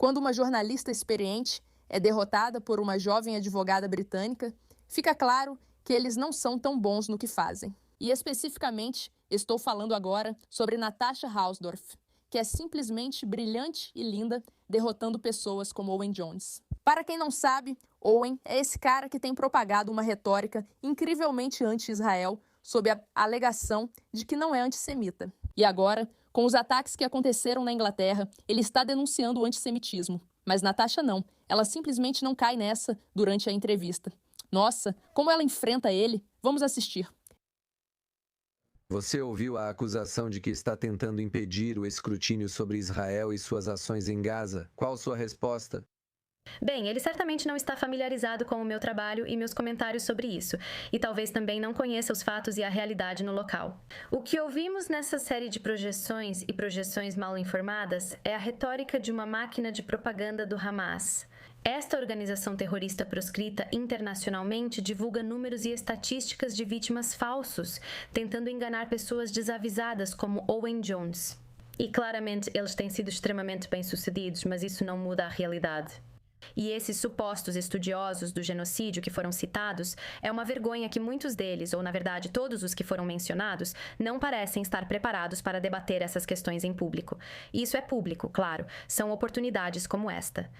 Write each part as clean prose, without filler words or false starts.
Quando uma jornalista experiente é derrotada por uma jovem advogada britânica, fica claro que eles não são tão bons no que fazem. E especificamente, estou falando agora sobre Natasha Hausdorff, que é simplesmente brilhante e linda, derrotando pessoas como Owen Jones. Para quem não sabe, Owen é esse cara que tem propagado uma retórica incrivelmente anti-Israel sob a alegação de que não é antissemita. E agora, com os ataques que aconteceram na Inglaterra, ele está denunciando o antissemitismo. Mas Natasha não. Ela simplesmente não cai nessa durante a entrevista. Nossa, como ela enfrenta ele. Vamos assistir. Você ouviu a acusação de que está tentando impedir o escrutínio sobre Israel e suas ações em Gaza? Qual sua resposta? Bem, ele certamente não está familiarizado com o meu trabalho e meus comentários sobre isso, e talvez também não conheça os fatos e a realidade no local. O que ouvimos nessa série de projeções e projeções mal informadas é a retórica de uma máquina de propaganda do Hamas. Esta organização terrorista proscrita internacionalmente divulga números e estatísticas de vítimas falsos, tentando enganar pessoas desavisadas como Owen Jones. E claramente eles têm sido extremamente bem-sucedidos, mas isso não muda a realidade. E esses supostos estudiosos do genocídio que foram citados, é uma vergonha que muitos deles, ou na verdade todos os que foram mencionados, não parecem estar preparados para debater essas questões em público. E isso é público, claro, são oportunidades como esta.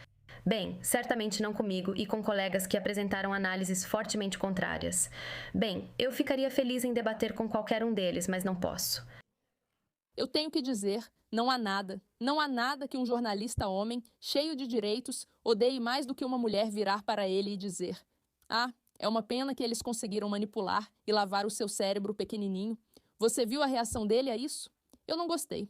Bem, certamente não comigo e com colegas que apresentaram análises fortemente contrárias. Bem, eu ficaria feliz em debater com qualquer um deles, mas não posso. Eu tenho que dizer, não há nada que um jornalista homem, cheio de direitos, odeie mais do que uma mulher virar para ele e dizer: "Ah, é uma pena que eles conseguiram manipular e lavar o seu cérebro pequenininho. Você viu a reação dele a isso? Eu não gostei."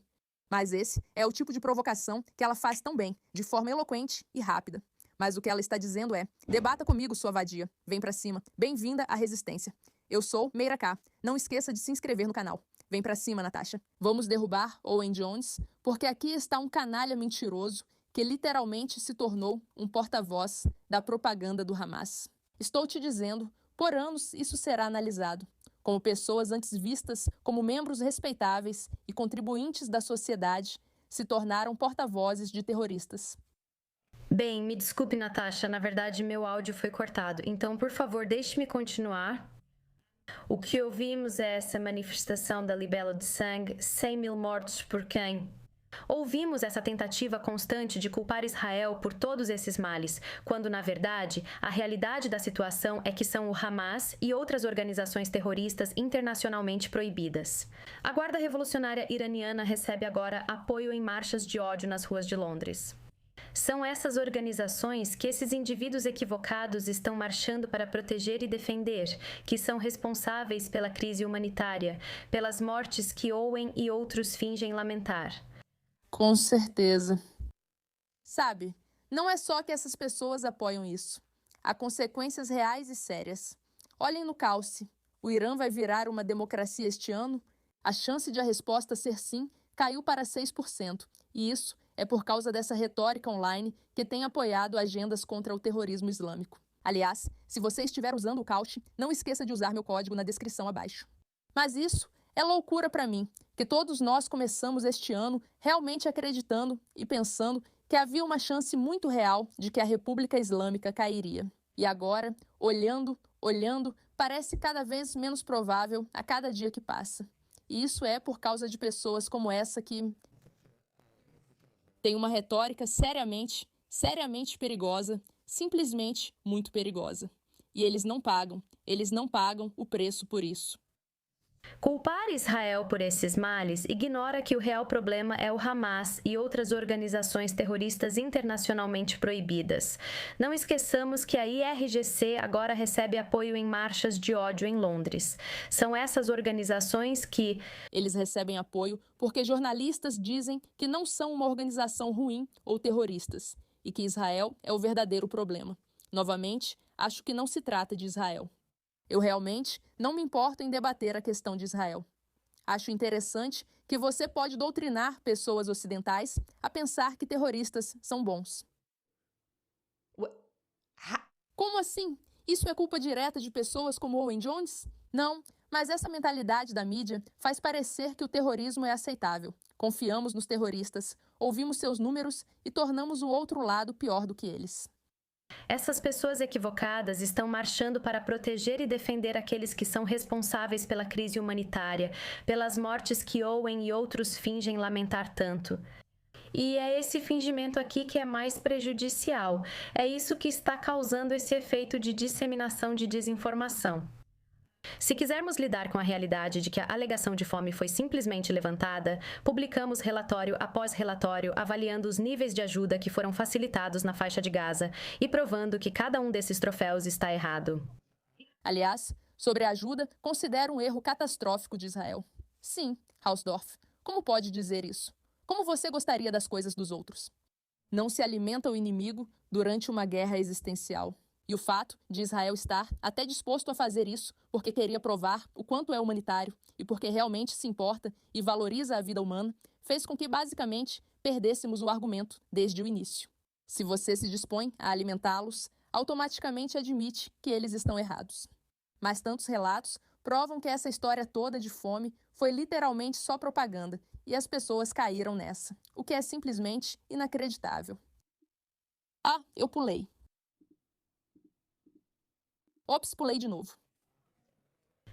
Mas esse é o tipo de provocação que ela faz tão bem, de forma eloquente e rápida. Mas o que ela está dizendo é: debata comigo, sua vadia. Vem pra cima. Bem-vinda à resistência. Eu sou Meira K. Não esqueça de se inscrever no canal. Vem pra cima, Natasha. Vamos derrubar Owen Jones, porque aqui está um canalha mentiroso que literalmente se tornou um porta-voz da propaganda do Hamas. Estou te dizendo, por anos isso será analisado, como pessoas antes vistas como membros respeitáveis e contribuintes da sociedade se tornaram porta-vozes de terroristas. Bem, me desculpe, Natasha, na verdade meu áudio foi cortado, então por favor deixe-me continuar. O que ouvimos é essa manifestação da libela de sangue, 100 mil mortos por quem? Ouvimos essa tentativa constante de culpar Israel por todos esses males, quando, na verdade, a realidade da situação é que são o Hamas e outras organizações terroristas internacionalmente proibidas. A Guarda Revolucionária Iraniana recebe agora apoio em marchas de ódio nas ruas de Londres. São essas organizações que esses indivíduos equivocados estão marchando para proteger e defender, que são responsáveis pela crise humanitária, pelas mortes que Owen e outros fingem lamentar. Com certeza. Sabe, não é só que essas pessoas apoiam isso. Há consequências reais e sérias. Olhem no Calce. O Irã vai virar uma democracia este ano? A chance de a resposta ser sim caiu para 6%. E isso é por causa dessa retórica online que tem apoiado agendas contra o terrorismo islâmico. Aliás, se você estiver usando o Calce, não esqueça de usar meu código na descrição abaixo. Mas isso é loucura para mim, que todos nós começamos este ano realmente acreditando e pensando que havia uma chance muito real de que a República Islâmica cairia. E agora, olhando, parece cada vez menos provável a cada dia que passa. E isso é por causa de pessoas como essa que tem uma retórica seriamente perigosa, simplesmente muito perigosa. E eles não pagam o preço por isso. Culpar Israel por esses males ignora que o real problema é o Hamas e outras organizações terroristas internacionalmente proibidas. Não esqueçamos que a IRGC agora recebe apoio em marchas de ódio em Londres. São essas organizações que... Eles recebem apoio porque jornalistas dizem que não são uma organização ruim ou terroristas e que Israel é o verdadeiro problema. Novamente, acho que não se trata de Israel. Eu realmente não me importo em debater a questão de Israel. Acho interessante que você pode doutrinar pessoas ocidentais a pensar que terroristas são bons. Como assim? Isso é culpa direta de pessoas como Owen Jones? Não, Mas essa mentalidade da mídia faz parecer que o terrorismo é aceitável. Confiamos nos terroristas, ouvimos seus números e tornamos o outro lado pior do que eles. Essas pessoas equivocadas estão marchando para proteger e defender aqueles que são responsáveis pela crise humanitária, pelas mortes que Owen e outros fingem lamentar tanto. E é esse fingimento aqui que é mais prejudicial. É isso que está causando esse efeito de disseminação de desinformação. Se quisermos lidar com a realidade de que a alegação de fome foi simplesmente levantada, publicamos relatório após relatório avaliando os níveis de ajuda que foram facilitados na faixa de Gaza e provando que cada um desses troféus está errado. Aliás, sobre a ajuda, considero um erro catastrófico de Israel. Sim, Hausdorff, como pode dizer isso? Como você gostaria das coisas dos outros? Não se alimenta o inimigo durante uma guerra existencial. E o fato de Israel estar até disposto a fazer isso porque queria provar o quanto é humanitário e porque realmente se importa e valoriza a vida humana, fez com que, basicamente, perdêssemos o argumento desde o início. Se você se dispõe a alimentá-los, automaticamente admite que eles estão errados. Mas tantos relatos provam que essa história toda de fome foi literalmente só propaganda e as pessoas caíram nessa, o que é simplesmente inacreditável. Ah, eu pulei. Ops, pulei de novo.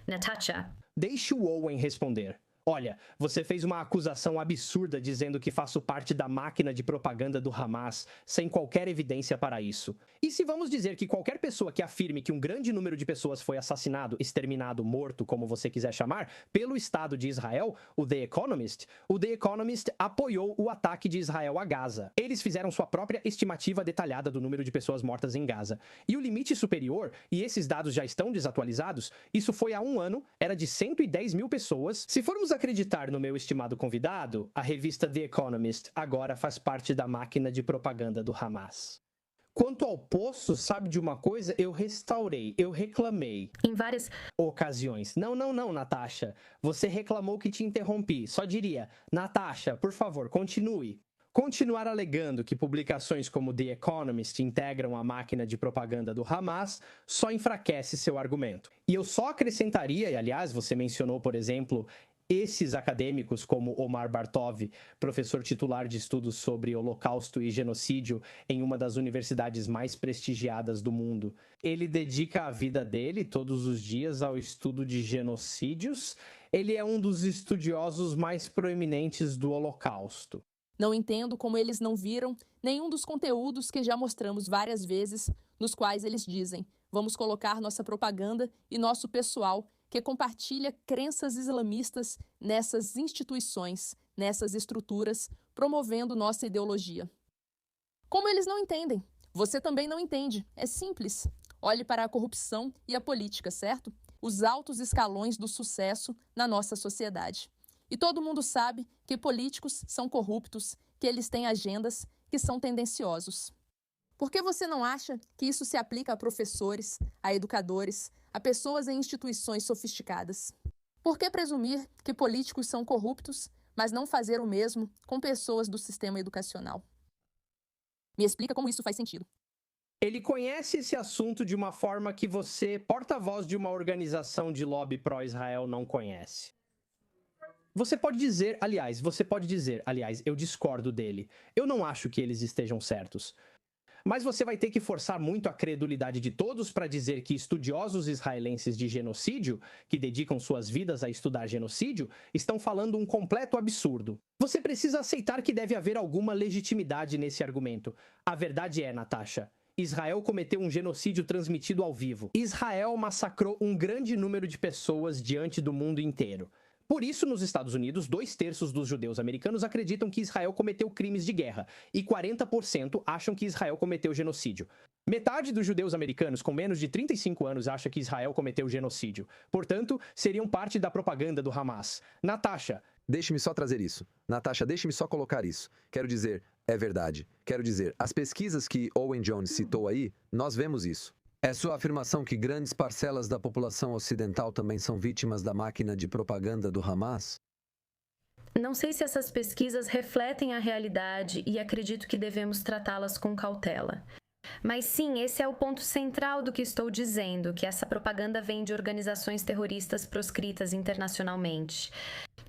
Natasha. Deixe o Owen responder. Olha, você fez uma acusação absurda dizendo que faço parte da máquina de propaganda do Hamas, sem qualquer evidência para isso. E se vamos dizer que qualquer pessoa que afirme que um grande número de pessoas foi assassinado, exterminado, morto, como você quiser chamar, pelo Estado de Israel, o The Economist apoiou o ataque de Israel a Gaza. Eles fizeram sua própria estimativa detalhada do número de pessoas mortas em Gaza. E o limite superior, e esses dados já estão desatualizados, isso foi há um ano, era de 110 mil pessoas. Se formos acreditar no meu estimado convidado, a revista The Economist agora faz parte da máquina de propaganda do Hamas. Quanto ao poço, sabe de uma coisa? Eu restaurei, eu reclamei. Em várias ocasiões. Não, Natasha. Você reclamou que te interrompi. Só diria, Natasha, por favor, continue. Continuar alegando que publicações como The Economist integram a máquina de propaganda do Hamas só enfraquece seu argumento. E eu só acrescentaria, e aliás, você mencionou, por exemplo, esses acadêmicos como Omar Bartov, professor titular de estudos sobre Holocausto e genocídio em uma das universidades mais prestigiadas do mundo. Ele dedica a vida dele todos os dias ao estudo de genocídios. Ele é um dos estudiosos mais proeminentes do Holocausto. Não entendo como eles não viram nenhum dos conteúdos que já mostramos várias vezes, nos quais eles dizem: vamos colocar nossa propaganda e nosso pessoal que compartilha crenças islamistas nessas instituições, nessas estruturas, promovendo nossa ideologia. Como eles não entendem? Você também não entende. É simples. Olhe para a corrupção e a política, certo? Os altos escalões do sucesso na nossa sociedade. E todo mundo sabe que políticos são corruptos, que eles têm agendas, que são tendenciosos. Por que você não acha que isso se aplica a professores, a educadores, a pessoas em instituições sofisticadas? Por que presumir que políticos são corruptos, mas não fazer o mesmo com pessoas do sistema educacional? Me explica como isso faz sentido. Ele conhece esse assunto de uma forma que você, porta-voz de uma organização de lobby pró-Israel, não conhece. Você pode dizer, aliás, eu discordo dele. Eu não acho que eles estejam certos. Mas você vai ter que forçar muito a credulidade de todos para dizer que estudiosos israelenses de genocídio, que dedicam suas vidas a estudar genocídio, estão falando um completo absurdo. Você precisa aceitar que deve haver alguma legitimidade nesse argumento. A verdade é, Natasha, Israel cometeu um genocídio transmitido ao vivo. Israel massacrou um grande número de pessoas diante do mundo inteiro. Por isso, nos Estados Unidos, 2/3 dos judeus americanos acreditam que Israel cometeu crimes de guerra e 40% acham que Israel cometeu genocídio. Metade dos judeus americanos com menos de 35 anos acha que Israel cometeu genocídio. Portanto, seriam parte da propaganda do Hamas. Natasha. Deixe-me só trazer isso. Natasha, deixe-me só colocar isso. Quero dizer, é verdade. Quero dizer, as pesquisas que Owen Jones citou aí, nós vemos isso. É sua afirmação que grandes parcelas da população ocidental também são vítimas da máquina de propaganda do Hamas? Não sei se essas pesquisas refletem a realidade e acredito que devemos tratá-las com cautela. Mas sim, esse é o ponto central do que estou dizendo, que essa propaganda vem de organizações terroristas proscritas internacionalmente.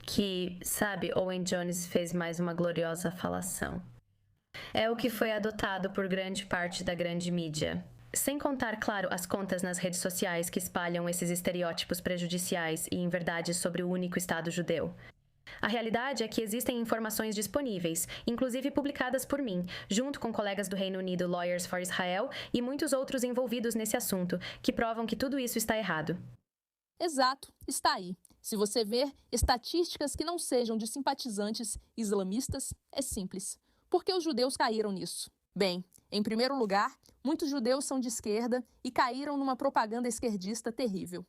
Que, sabe, Owen Jones fez mais uma gloriosa falação. É o que foi adotado por grande parte da grande mídia. Sem contar, claro, as contas nas redes sociais que espalham esses estereótipos prejudiciais e inverdades sobre o único Estado judeu. A realidade é que existem informações disponíveis, inclusive publicadas por mim, junto com colegas do Reino Unido Lawyers for Israel e muitos outros envolvidos nesse assunto, que provam que tudo isso está errado. Exato, está aí. Se você ver estatísticas que não sejam de simpatizantes islamistas, é simples. Por que os judeus caíram nisso? Bem, em primeiro lugar, muitos judeus são de esquerda e caíram numa propaganda esquerdista terrível.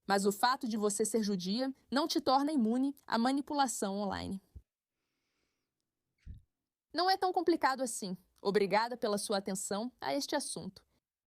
Mas o fato de você ser judia não te torna imune à manipulação online. Não é tão complicado assim. Obrigada pela sua atenção a este assunto.